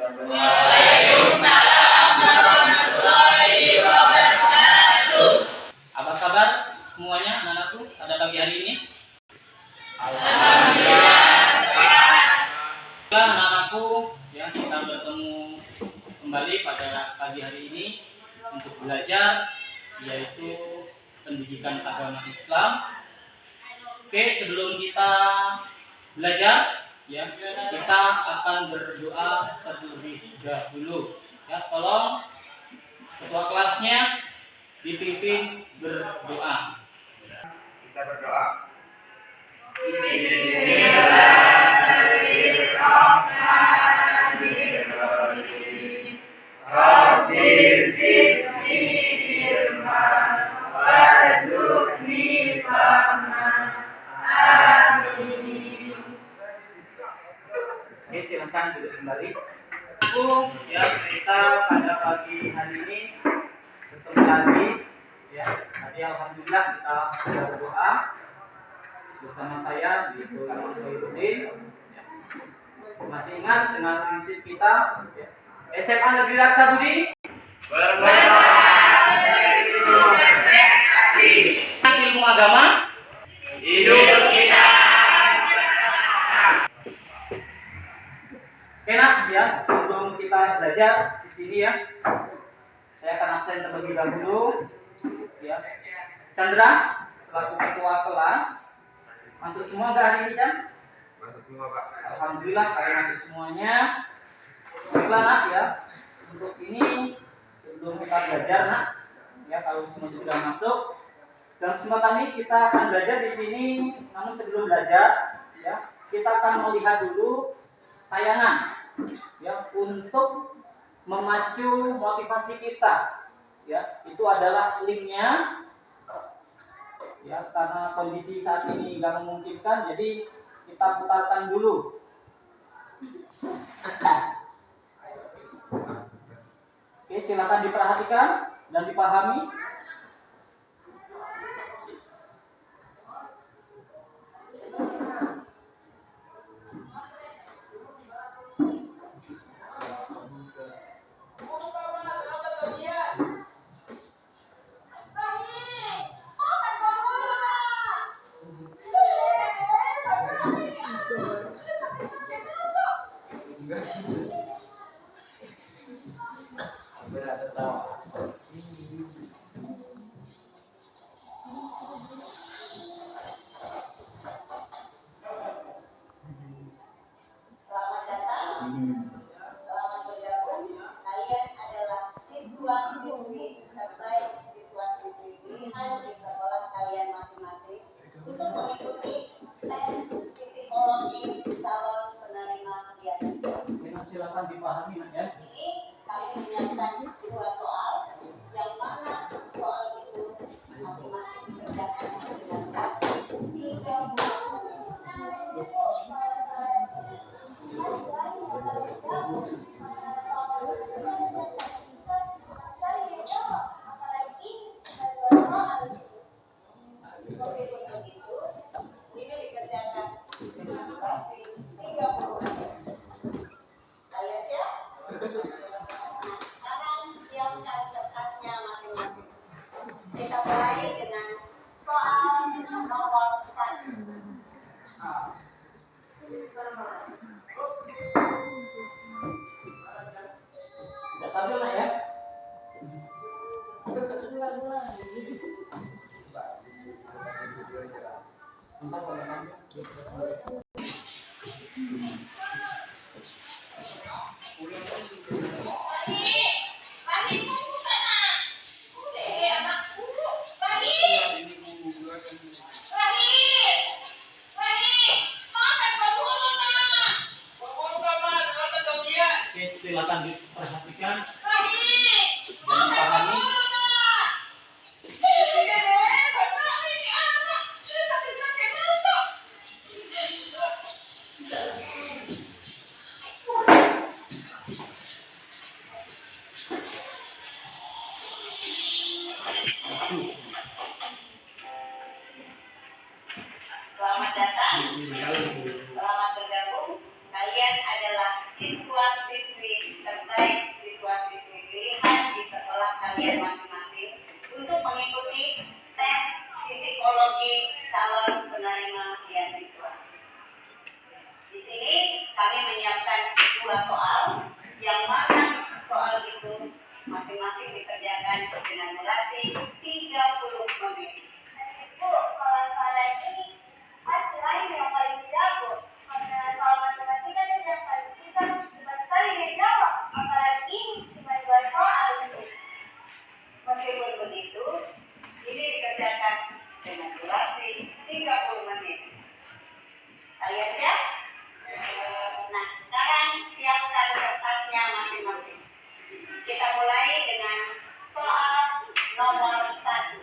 Waalaikumsalam warahmatullahi wabarakatuh. Apa kabar semuanya anak-anakku pada pagi hari ini? Alhamdulillah sehat. Anak-anakku, ya, kita bertemu kembali pada pagi hari ini untuk belajar, yaitu pendidikan agama Islam. Oke, sebelum kita belajar, ya, kita akan berdoa terlebih dahulu. Ya, tolong ketua kelasnya dipimpin berdoa. Kita berdoa. Bismillahirrahmanirrahim. Rabbi zidni ilman warzuqni fahman. Amin. Oke, silakan duduk kembali. Ya, kita pada pagi hari ini bertemu lagi. Ya, tadi alhamdulillah kita berdoa bersama saya di Kampung Sohibudin. Masih ingat dengan prinsip kita, ya. SMA Negeri Raksa Budi Berprestasi. ilmu agama Hidup kita. enak, ya. Sebelum kita belajar di sini, ya, saya akan absen terlebih dahulu, ya. Chandra selaku ketua kelas masuk semua nggak hari ini, Chan? Masuk semua, Pak. Alhamdulillah kalian masuk semuanya. Baiklah, ya. Untuk ini sebelum kita belajar, nak, ya, kalau semuanya sudah masuk, dalam kesempatan ini kita akan belajar di sini. Namun sebelum belajar, ya, kita akan melihat dulu tayangan, ya, untuk memacu motivasi kita. Ya, itu adalah linknya. Ya, karena kondisi saat ini nggak memungkinkan, jadi kita putarkan dulu. Oke, silakan diperhatikan dan dipahami. Selamat datang, selamat bergabung. Kalian adalah siswa-siswi terbaik, siswa-siswi pilihan di sekolah kalian masing-masing untuk mengikuti tes psikologi calon penerima beasiswa. Silakan dipahami, nak, ya. Ini kami menyiapkan dua soal, yang mana soal itu masing-masing berkaitan dengan praktis 30 menit. Ini dikerjakan dengan waktu 30 menit. Kalian siap? Sekarang siapkan kertasnya masing-masing. Kita mulai dengan soal nomor 1. Udah tampil, nak, ya. Sebentar, kalau tampil. Oke, silakan diperhatikan dan dipahami. Selamat datang, selamat bergabung. Kalian adalah siswa-siswi baik siswa-siswi pilihan di sekolah kalian masing-masing untuk mengikuti tes psikologi calon penerima beasiswa. Di sini kami menyiapkan 2 soal, yang mana soal itu masing-masing dikerjakan dengan durasi 30 menit. Bu, kalau soal ini pasti lain yang paling jago. Karena soal matematika kan yang paling susah, cuma sekali dia jawab. Apalagi ini cuma 2 soal. Meskipun begitu, ini dikerjakan dengan durasi 30 menit. Kalian siap? Nah, sekarang siapkan kertasnya masing-masing. Kita mulai dengan soal nomor 1.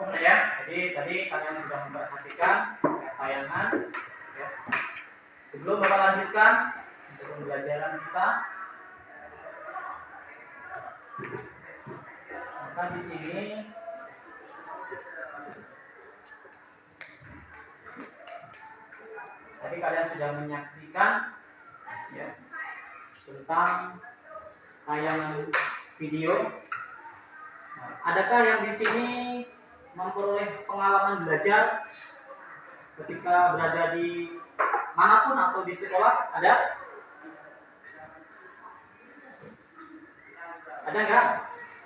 Ya, jadi tadi kalian sudah memperhatikan ya, tayangan. Ya. Sebelum Bapak lanjutkan untuk pembelajaran kita, maka di sini tadi kalian sudah menyaksikan ya, tentang tayangan video. Nah, adakah yang di sini memperoleh pengalaman belajar ketika berada di manapun atau di sekolah? Ada? Ada nggak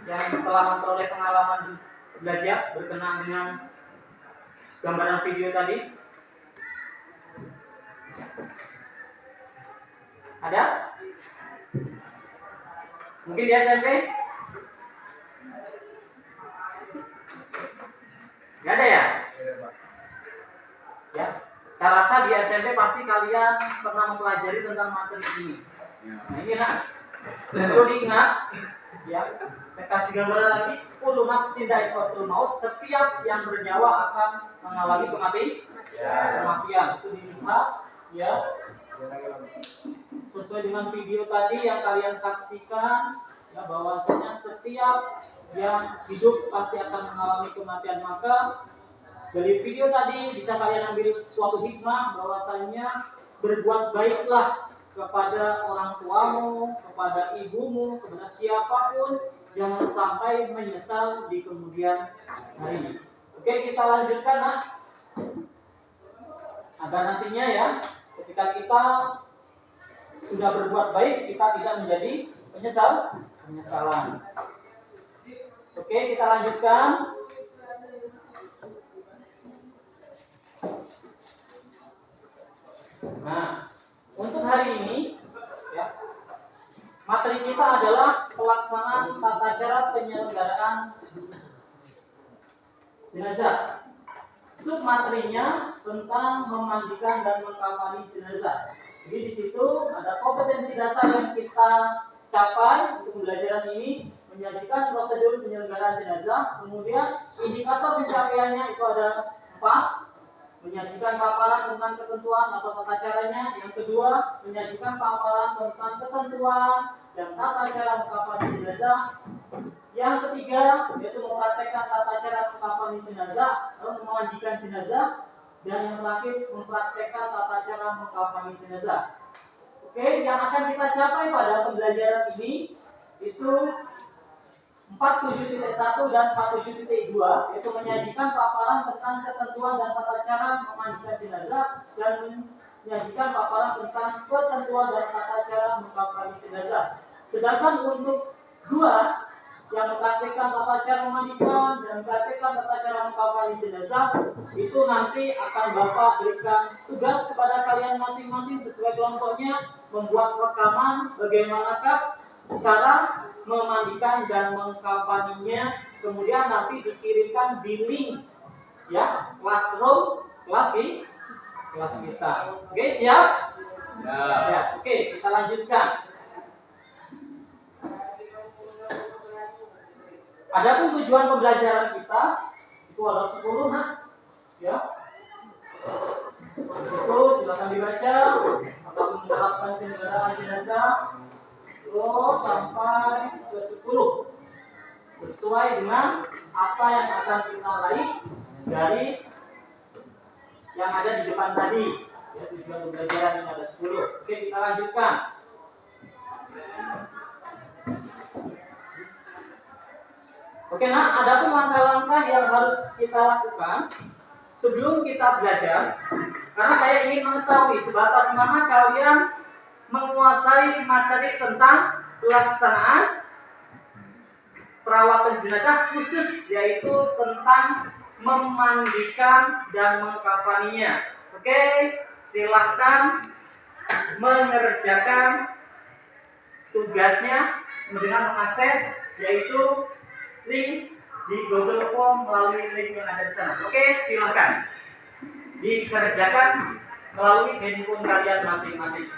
yang telah memperoleh pengalaman belajar berkenaan dengan gambaran video tadi? Ada? Mungkin di SMP? Nggak ada ya? Ya, saya rasa di SMP pasti kalian pernah mempelajari tentang materi ini. Nah ini nak, perlu diingat, ya. Saya kasih gambaran lagi. Kullu nafsin dha'iqatul maut. Setiap yang bernyawa akan mengalami kematian. Itu dilihat, ya. Sesuai dengan video tadi yang kalian saksikan, ya, bahwasanya setiap yang hidup pasti akan mengalami kematian. Maka dari video tadi bisa kalian ambil suatu hikmah bahwasanya berbuat baiklah kepada orang tuamu, kepada ibumu, kepada siapapun, jangan sampai menyesal di kemudian hari. Oke, kita lanjutkan nah. Agar nantinya ya, ketika kita sudah berbuat baik, kita tidak menjadi penyesalan. Oke, kita lanjutkan. Nah, untuk hari ini, ya, materi kita adalah pelaksanaan tata cara penyelenggaraan jenazah. Submaterinya tentang memandikan dan mengkafani jenazah. Jadi di situ ada kompetensi dasar yang kita capai untuk pembelajaran ini, menyajikan prosedur penyelenggaraan jenazah. Kemudian indikator pencapaiannya itu ada 4. Menyajikan paparan tentang ketentuan atau tata caranya. Yang kedua, menyajikan paparan tentang ketentuan dan tata cara mengkafani jenazah. Yang ketiga, yaitu mempraktekkan tata cara mengkafani jenazah atau memandikan jenazah. Dan yang terakhir, mempraktekkan tata cara mengkafani jenazah. Oke, yang akan kita capai pada pembelajaran ini itu 47.1 dan 47.2, yaitu menyajikan paparan tentang ketentuan dan tata cara memandikan jenazah dan menyajikan paparan tentang ketentuan dan tata cara mengkafani jenazah. Sedangkan untuk 2 yang mempraktikkan tata cara memandikan dan mempraktikkan tata cara mengkafani jenazah, itu nanti akan Bapak berikan tugas kepada kalian masing-masing sesuai kelompoknya, membuat rekaman bagaimanakah cara memandikan dan mengkafaninya, kemudian nanti dikirimkan di link ya classroom kelas kita. Oke, siap? Ya. Oke, kita lanjutkan. Adapun tujuan pembelajaran kita itu ada 10 nah. Ya. Itu silakan dibaca. Akan menerapkan penyelenggaraan jenazah terus sampai ke 10 sesuai dengan apa yang akan kita raih dari yang ada di depan tadi. Ya, tujuan pembelajaran ini ada 10. Oke, kita lanjutkan. Oke, nah ada pun langkah-langkah yang harus kita lakukan sebelum kita belajar. Karena saya ingin mengetahui sebatas mana kalian menguasai materi tentang pelaksanaan perawatan jenazah khusus, yaitu tentang memandikan dan mengkafaninya. Oke, silahkan mengerjakan tugasnya dengan mengakses yaitu link di Google Form melalui link yang ada di sana. Oke, silahkan dikerjakan melalui handphone kalian masing-masing.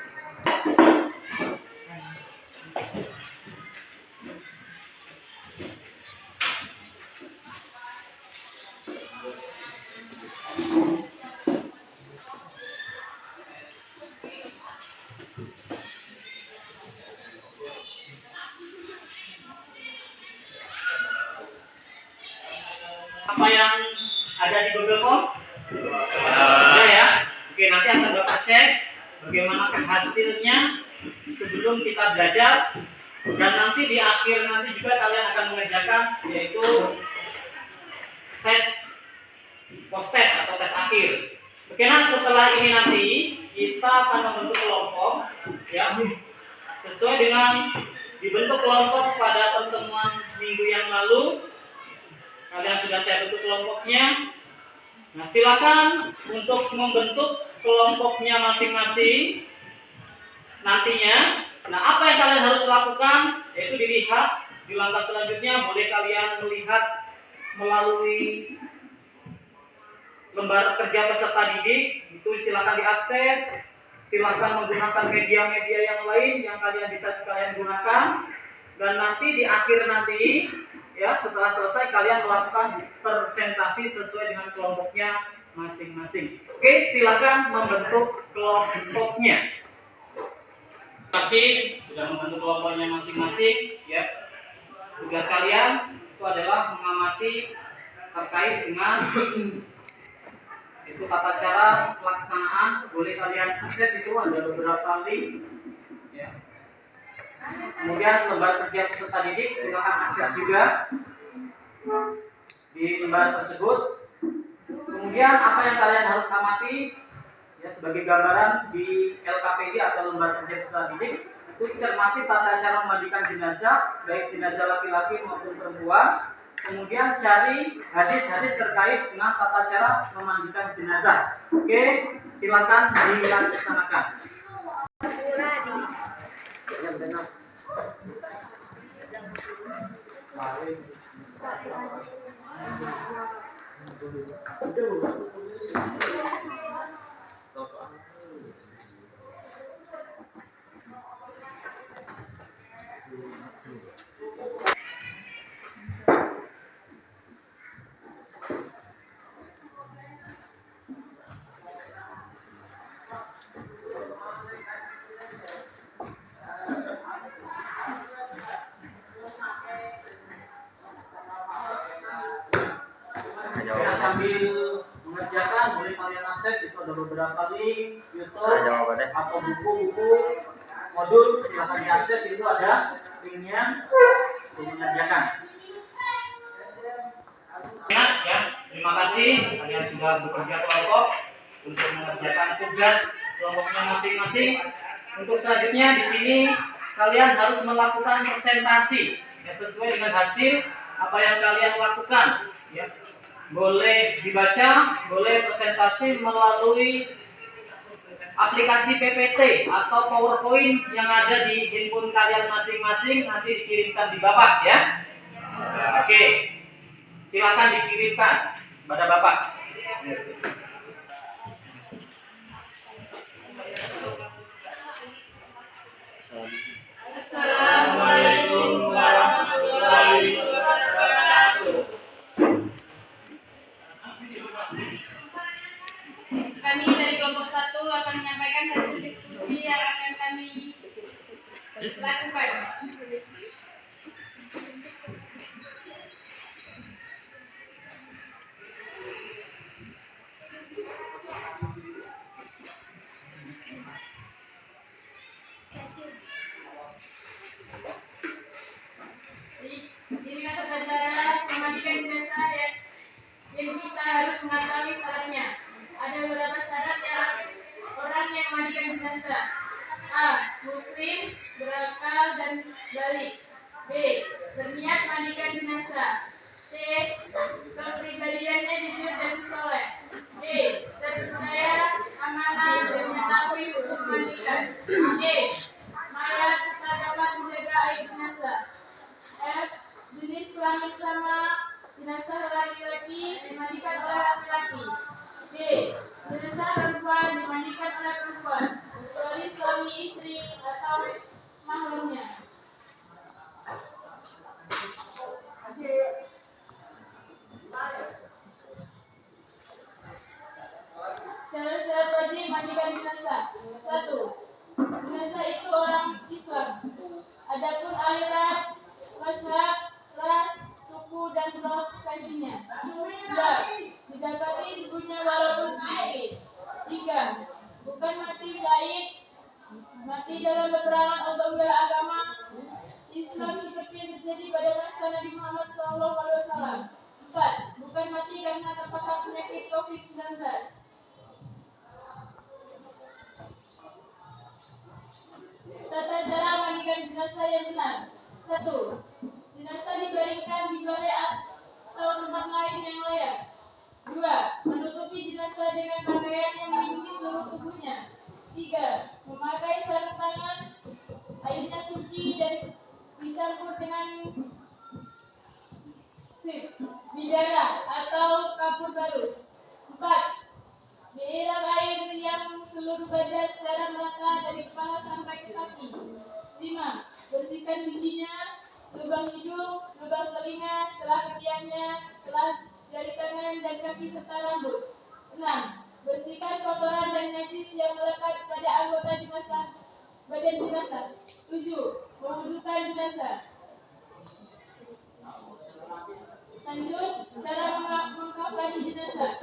apa yang ada di Google Form? Sudah ya. Oke, nanti akan Bapak cek bagaimana hasilnya sebelum kita belajar, dan nanti di akhir nanti juga kalian akan mengerjakan yaitu tes post test atau tes akhir. Oke, nah setelah ini nanti kita akan membentuk kelompok ya sesuai dengan dibentuk kelompok pada pertemuan minggu yang lalu. Kalian sudah saya bentuk kelompoknya. Nah, silakan untuk membentuk kelompoknya masing-masing nantinya. Nah, apa yang kalian harus lakukan yaitu dilihat di langkah selanjutnya. Boleh kalian melihat melalui lembar kerja peserta didik, itu silakan diakses. Silakan menggunakan media-media yang lain yang bisa kalian gunakan. Dan nanti di akhir nanti ya setelah selesai kalian melakukan presentasi sesuai dengan kelompoknya masing-masing. Oke, silakan membentuk kelompoknya. Terima kasih sudah membentuk kelompoknya masing-masing ya. Tugas kalian itu adalah mengamati terkait dengan itu tata cara pelaksanaan. Boleh kalian akses, itu ada beberapa link ya. Kemudian lembar kerja peserta didik silakan akses juga di lembar tersebut. Kemudian apa yang kalian harus amati ya sebagai gambaran di LKPD atau lembar kerja peserta didik, itu cermati tata cara memandikan jenazah baik jenazah laki-laki maupun perempuan. Kemudian cari hadis-hadis terkait dengan tata cara memandikan jenazah. Oke, silakan dilaksanakan. Sambil mengerjakan boleh kalian akses, itu ada beberapa link YouTube atau buku-buku modul, silakan diakses, itu ada linknya untuk mengerjakan. Ingat ya, terima kasih kalian sudah bekerja kelompok untuk mengerjakan tugas kelompoknya masing-masing. Untuk selanjutnya di sini kalian harus melakukan presentasi ya, sesuai dengan hasil apa yang kalian lakukan ya. Boleh dibaca, boleh presentasi melalui aplikasi PPT atau PowerPoint yang ada di handphone kalian masing-masing, nanti dikirimkan di Bapak ya. Oke, silakan dikirimkan pada Bapak. Assalamualaikum warahmatullahi wabarakatuh. Kami dari kelompok 1 akan menyampaikan hasil diskusi yang akan kami lakukan. Ini tata cara memandikan jenazah yang kita harus mengetahui syaratnya. Ada beberapa syarat yang orang yang memandikan jenazah. A. Muslim, berakal dan balik. B. Berniat memandikan jenazah. C. Kepribadiannya jujur dan soleh. D. Terpercaya, amanah dan mengetahui hukum memandikan. E. Mayat kita dapat menjaga air jenazah. F. Jenis kelamin sama jenazah laki-laki dimandikan oleh laki-laki. D. Jenazah perempuan dimandikan oleh perempuan, kecuali suami istri atau mahramnya. Syarat-syarat wajib mandikan jenazah. 1. Jenazah itu orang Islam. Adapun aliran, mazhab, ras, suku dan profesinya. 2. terjadi pada masa Nabi Muhammad SAW. 4. Bukan mati karena terpapar penyakit COVID-19. Tata cara mandikan jenazah yang benar. 1. Jenazah dibaringkan di balai atau tempat lain yang layak. 2. Menutupi jenazah dengan pakaian yang melindungi seluruh tubuhnya. 3. Memakai sarung tangan, airnya suci dan dicampur dengan bidara atau kapur barus. 4. Disiram air yang seluruh badan secara merata dari kepala sampai ke kaki. 5. Bersihkan giginya, lubang hidung, lubang telinga, celah ketiaknya, celah jari tangan dan kaki serta rambut. 6. Bersihkan kotoran dan najis yang melekat pada anggota badan jenazah. 7. Mewudukan jenazah. Lanjut, cara mengkafani jenazah.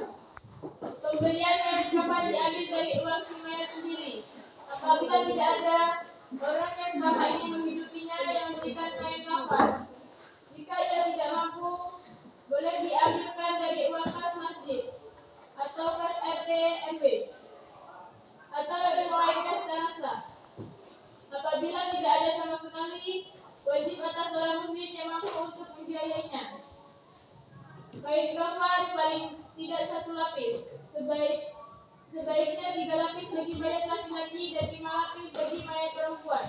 Pemberian kain kafan diambil dari uang si mayat sendiri. Apabila tidak ada orang yang selama ini menghidupinya yang memberikan kain kafan, jika ia tidak mampu, boleh diambilkan dari uang kas masjid atau kas RT RW atau yang lainnya secara sah. Apabila tidak ada sama sekali, wajib atas orang muslim yang mampu untuk membiayainya. Kain kafan paling tidak 1 lapis. Sebaiknya 3 lapis bagi mayat laki-laki dan 5 lapis bagi mayat perempuan.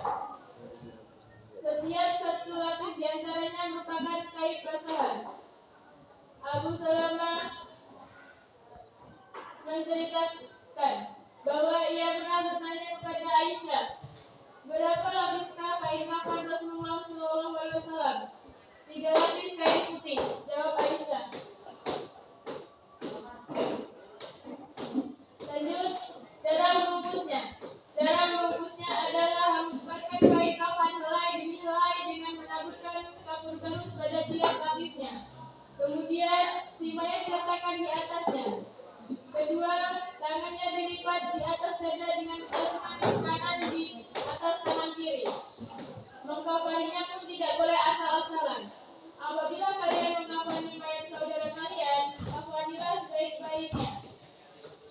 Setiap 1 lapis diantaranya merupakan kain basahan. Abu Salamah menceritakan bahwa ia pernah bertanya kepada Aisyah, berapa lapiskah kain kafan Rasulullah SAW? 3 lapis kain putih, jawab Aisyah. Lanjut, cara membungkusnya. Cara membungkusnya adalah mengumpulkan kain kafan helai demi helai dengan menaburkan kapur barus pada tiap lapisnya. Kemudian si mayat diletakkan di atasnya. Kedua, tangannya dilipat di atas dada dengan tangan kanan di atas tangan kiri. Mengkafaninya pun tidak boleh asal-asalan. Apabila kalian mengkafani mayat saudara kalian, kafanilah sebaik-baiknya.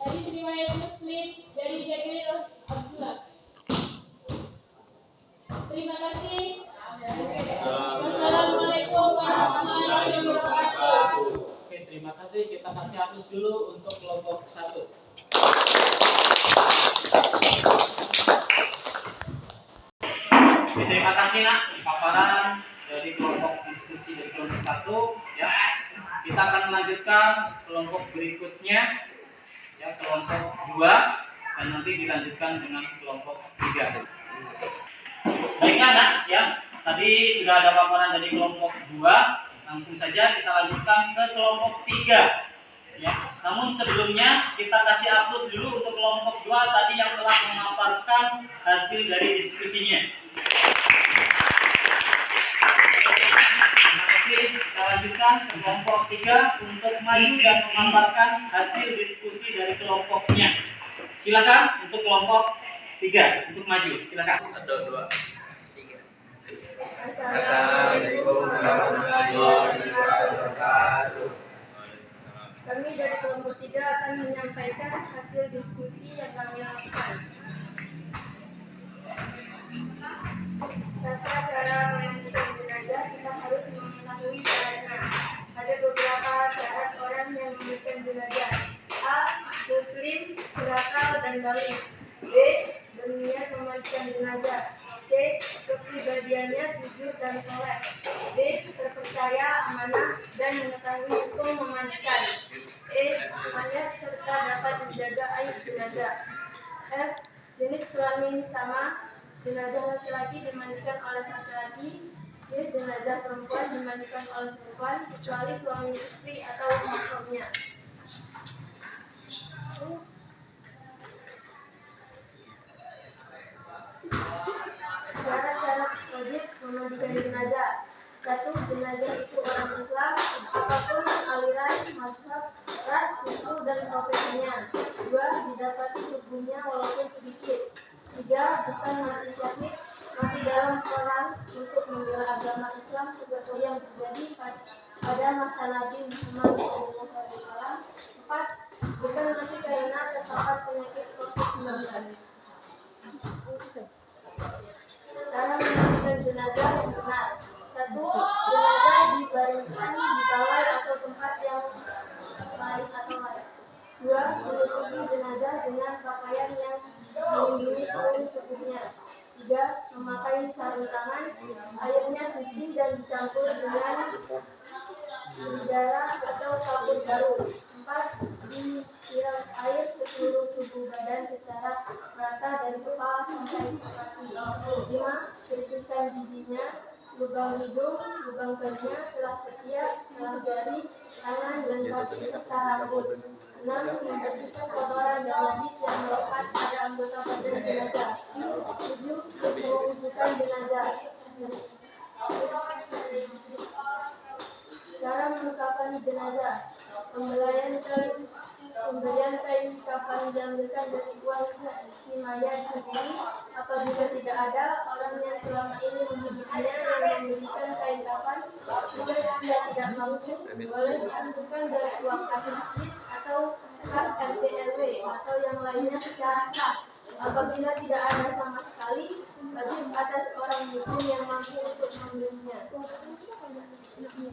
Hadis riwayat Muslim dari Jabir Abdullah. Terima kasih. Wassalamualaikum warahmatullahi wabarakatuh. Oke, terima kasih. Kita kasih hapus dulu untuk kelompok 1. Oke, terima kasih nak paparan dari kelompok diskusi dari kelompok 1 ya. Kita akan melanjutkan kelompok berikutnya ya, kelompok 2 dan nanti dilanjutkan dengan kelompok 3. Baiklah nak ya. Tadi sudah ada paparan dari kelompok 2. Langsung saja kita lanjutkan ke kelompok 3 ya. Namun sebelumnya kita kasih hapus dulu untuk kelompok 2 tadi yang telah memaparkan hasil dari diskusinya. Terima kasih. Kita lanjutkan ke kelompok 3 untuk maju dan memaparkan hasil diskusi dari kelompoknya. Silakan untuk kelompok 3 untuk maju. Silakan. 1, 2, 3. Assalamualaikum warahmatullahi wabarakatuh. Kami dari kelompok 3 akan menyampaikan hasil diskusi yang kami lakukan. Tata cara memandikan jenazah kita harus mengetahui syaratnya. Ada beberapa syarat orang yang memandikan jenazah. A. Muslim, berakal dan balik. B. Berniat memandikan jenazah. C. Kepribadiannya jujur dan soleh. D. Terpercaya, amanah dan mengetahui hukum memandikan. E. Mayat serta dapat menjaga aib jenazah. F. Jenis kelamin sama. Jenazah laki-laki dimandikan oleh laki-laki. D. Jenazah perempuan dimandikan oleh perempuan kecuali suami istri atau mahramnya. Syarat-syarat wajib memandikan jenazah. 1. Jenazah itu orang Islam, apapun aliran, mazhab, ras, suku dan profesinya. 2. Didapati tubuhnya walaupun sedikit. 3. Bukan mati syahid. mati dalam perang untuk membela agama Islam seperti yang terjadi pada masa Nabi Muhammad SAW. 4. Bukan mati karena terpapar penyakit COVID-19. Cara memandikan jenazah yang benar. 1. Jenazah dibaringkan di balai atau tempat yang lain atau layak. 2. Menutupi jenazah dengan pakaian yang melindungi seluruh tubuhnya. 3. Memakai sarung tangan, airnya suci dan dicampur dengan darah atau kapur baru. 4. Disiram air ke seluruh tubuh badan secara merata dari kepala sampai ke kaki. 5. Bersihkan giginya, lubang hidung, lubang telinga, celah setiap, celah jari, tangan, dan kaki serta rambut. 6. Membersihkan kotoran dan najis yang melekat pada anggota badan jenazah. 7. Mewudukan jenazah. Cara mengkapan jenazah. Pemberian kain kafan diambilkan dari uang si mayat sendiri. Apabila tidak ada orang yang selama ini menghidupnya yang memberikan kain kafan, jika dia tidak mampu, boleh diambilkan dari uang kas masjid atau kas RT RW atau yang lainnya secara sah. Apabila tidak ada sama sekali, wajib atas orang muslim yang mampu untuk membelinya.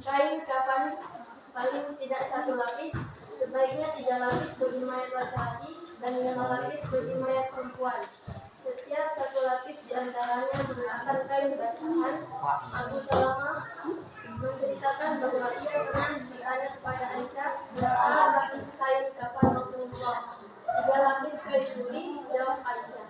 Kain kafan paling tidak 1 lapis, sebaiknya 3 lapis bagi mayat laki-laki dan 5 lapis bagi mayat perempuan. Setiap 1 lapis diantaranya menggunakan kain basahan. Abu Salamah menceritakan bahwa ia pernah bertanya kepada Aisyah, berapa lapis kain kafan Rasulullah? 3 lapis kain putih, jawab Aisyah.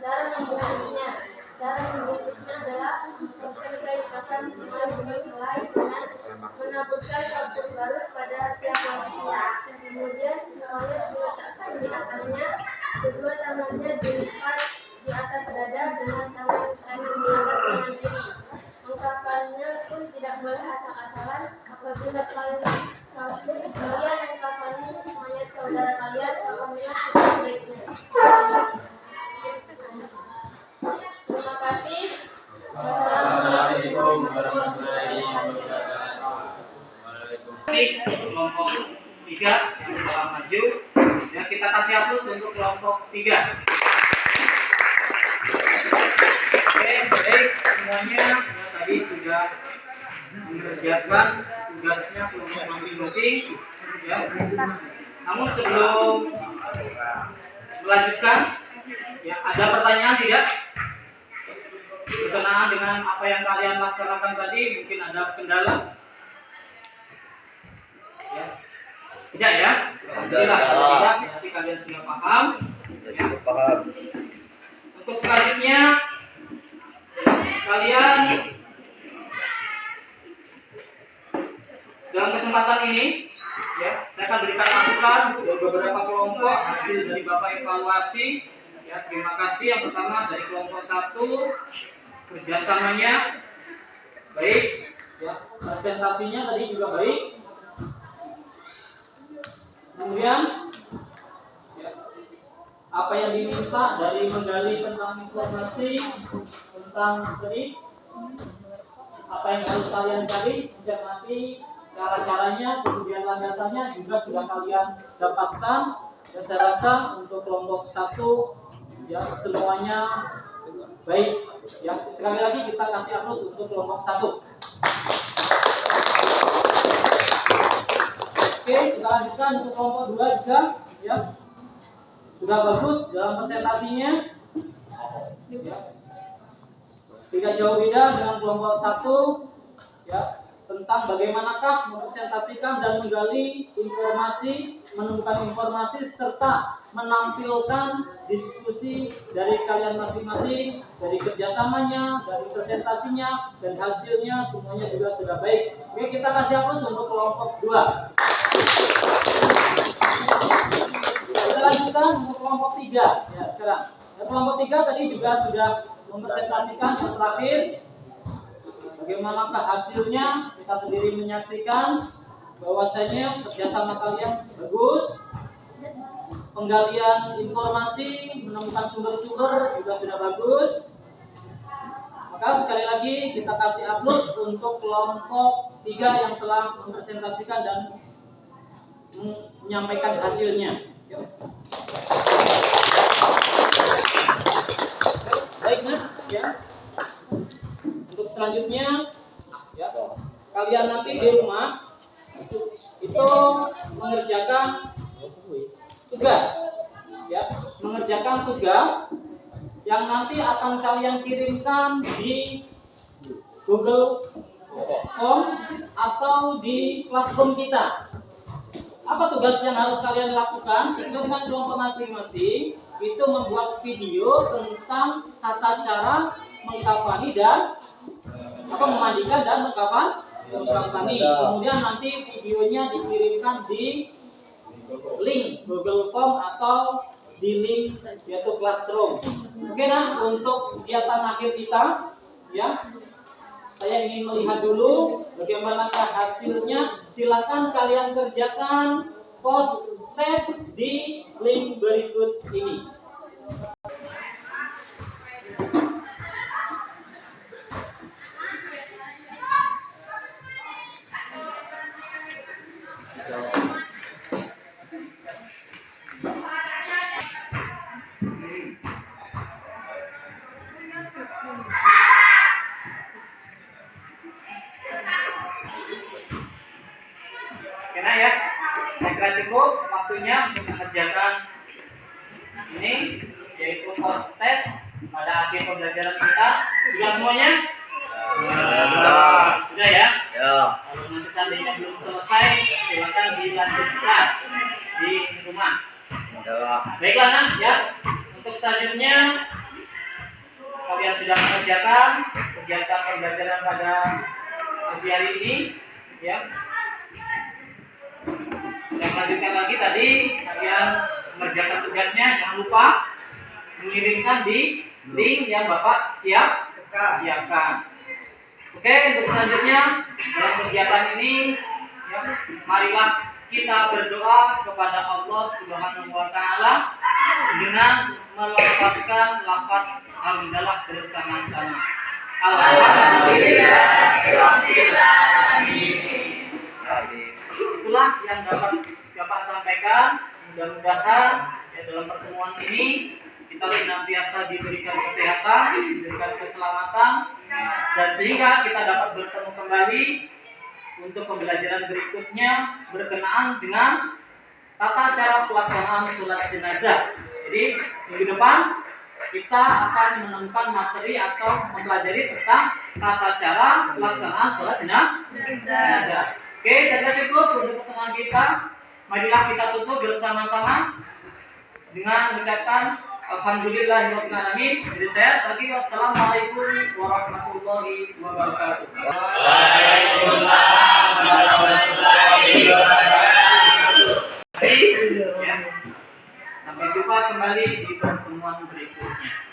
Cara membungkusnya. Cara membungkusnya adalah membungkuskan kain kafan mulai dengan menaburkan kapur barus pada tiap lapisnya. Kemudian si mayat diletakkan di atasnya, kedua tangannya dilipat di atas dada dengan tangan kanan di atas tangan kiri. Mengkafannya pun tidak boleh asal-asalan. Apabila kalian mengkafani mayat saudara kalian, kafanilah sebaik-baiknya. Terima kasih. Wassalamualaikum warahmatullahi wabarakatuh. Kelompok 3 yang telah maju, dan kita kasih aplaus untuk kelompok 3. Oke, baik semuanya, tadi sudah mengerjakan tugasnya kelompok masing-masing, ya. Namun sebelum melanjutkan, ya, ada pertanyaan tidak? Berkenaan dengan apa yang kalian laksanakan tadi, mungkin ada kendala? Ya. Tidak ya? Alhamdulillah, tidak. Berarti kalian sudah paham. Ya. Untuk selanjutnya, kalian dalam kesempatan ini, ya, saya akan berikan masukan untuk beberapa kelompok hasil dari Bapak evaluasi. Ya, terima kasih. Yang pertama dari kelompok 1, kerjasamanya baik, ya, presentasinya tadi juga baik. Kemudian, ya, apa yang diminta dari menggali tentang informasi tentang tadi, apa yang harus kalian cari, mencermati cara-caranya, kemudian landasannya juga sudah kalian dapatkan. Dan saya rasa untuk kelompok 1, ya, semuanya baik. Ya, sekali lagi kita kasih aplaus untuk kelompok 1. Oke, kita lanjutkan untuk kelompok 2 juga, ya. Sudah bagus dalam presentasinya. Ya. Tidak jauh beda dengan kelompok 1, ya, tentang bagaimanakah mempresentasikan dan menggali informasi, menemukan informasi serta menampilkan diskusi dari kalian masing-masing, dari kerjasamanya, dari presentasinya, dan hasilnya semuanya juga sudah baik. Oke, kita kasih aplaus untuk kelompok 2. Kita lanjutkan untuk kelompok 3. Ya, sekarang. Dan kelompok 3 tadi juga sudah mempresentasikan yang terakhir. Bagaimanakah hasilnya? Kita sendiri menyaksikan bahwasanya kerjasama kalian bagus, penggalian informasi menemukan sumber-sumber juga sudah bagus. Maka sekali lagi kita kasih aplaus untuk kelompok 3 yang telah mempresentasikan dan menyampaikan hasilnya. Yuk. Baik, nah, ya. Untuk selanjutnya, ya, kalian nanti di rumah itu mengerjakan tugas, ya, mengerjakan tugas yang nanti akan kalian kirimkan di Google Form atau di Classroom kita. Apa tugas yang harus kalian lakukan sesuai dengan kelompok masing-masing? Itu membuat video tentang tata cara mengkafani dan memandikan dan mengkafani. Kemudian nanti videonya dikirimkan di link Google Form atau di link yaitu Classroom. Oke, nah, untuk kegiatan akhir kita, ya, saya ingin melihat dulu bagaimanakah hasilnya. Silakan kalian kerjakan post test di link berikut ini. Karena ya, saya kira cukup waktunya untuk mengerjakan ini, yaitu post test pada akhir pembelajaran kita. Sudah semuanya? Sudah ya? Kalau nanti seandainya belum selesai, silakan dilanjutkan di rumah. Baiklah, nah, ya. Untuk selanjutnya, kalian sudah mengerjakan kegiatan pembelajaran pada pagi hari ini, ya. Saya lanjutkan lagi tadi, kalian mengerjakan tugasnya, jangan lupa mengirimkan di link yang Bapak siapkan. Oke, untuk selanjutnya dalam kegiatan ini, ya, marilah kita berdoa kepada Allah Subhanahu wa Ta'ala dengan melafazkan lafaz hamdalah bersama-sama. Itulah yang dapat Bapak sampaikan. Mudah-mudahan ya, dalam pertemuan ini kita senantiasa diberikan kesehatan, diberikan keselamatan, dan sehingga kita dapat bertemu kembali untuk pembelajaran berikutnya berkenaan dengan tata cara pelaksanaan sholat jenazah. Jadi minggu depan kita akan menemukan materi atau mempelajari tentang tata cara pelaksanaan sholat jenazah. Oke, saya kira cukup untuk pertemuan kita. Marilah kita tutup bersama-sama dengan mengucapkan alhamdulillahirabbil alamin. Jadi saya lagi wassalamualaikum warahmatullahi wabarakatuh. Waalaikumsalam warahmatullahi wabarakatuh. Sampai jumpa kembali di pertemuan berikutnya.